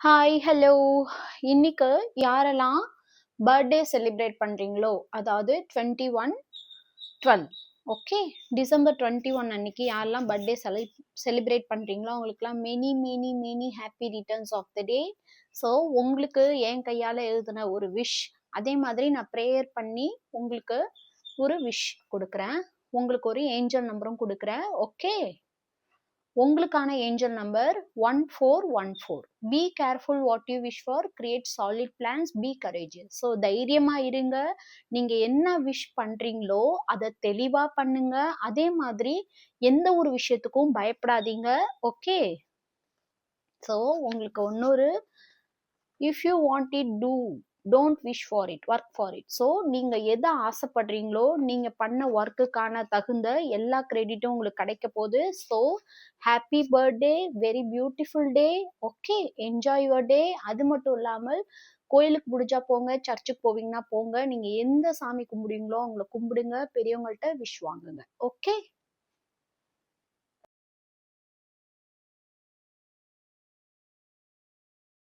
Hi, hello. இன்னைக்கு யாரெல்லாம் birthday celebrate பண்றீங்களோ, அதாவது 21/12, ஓகே, டிசம்பர் 21 அன்னைக்கு யாரெல்லாம் பர்த்டே செலிப்ரேட் பண்றீங்களோ அவங்களுக்குலாம் many many many happy returns of the day. So உங்களுக்கு என் கையால் எழுதின ஒரு விஷ், அதே மாதிரி நான் ப்ரேயர் பண்ணி உங்களுக்கு ஒரு விஷ் கொடுக்குறேன். உங்களுக்கு ஒரு ஏஞ்சல் நம்பரும் கொடுக்குறேன். ஓகே, உங்களுக்கான angel number 1414. Be careful what you wish for, create solid plans, be courageous. So தைரியமா இருங்க. நீங்க என்ன விஷ் பண்றீங்களோ அதை தெளிவா பண்ணுங்க. அதே மாதிரி எந்த ஒரு விஷயத்துக்கும் பயப்படாதீங்க. ஓகே, ஸோ உங்களுக்கு இன்னொரு, if you want it do, don't wish for it, work for it. So நீங்க எதை ஆசைப்படுறீங்களோ நீங்க பண்ண ஒர்க்குக்கான தகுந்த எல்லா கிரெடிட்டும் உங்களுக்கு கிடைக்க போகுது. So happy birthday, very beautiful day. Okay, enjoy your day. அது மட்டும் இல்லாமல் கோயிலுக்கு முடிஞ்சா போங்க, சர்ச்சுக்கு போவீங்கன்னா போங்க. நீங்க எந்த சாமி கும்பிடுவீங்களோ அவங்கள கும்பிடுங்க, பெரியவங்கள்ட்ட விஷ் வாங்குங்க. ஓகே.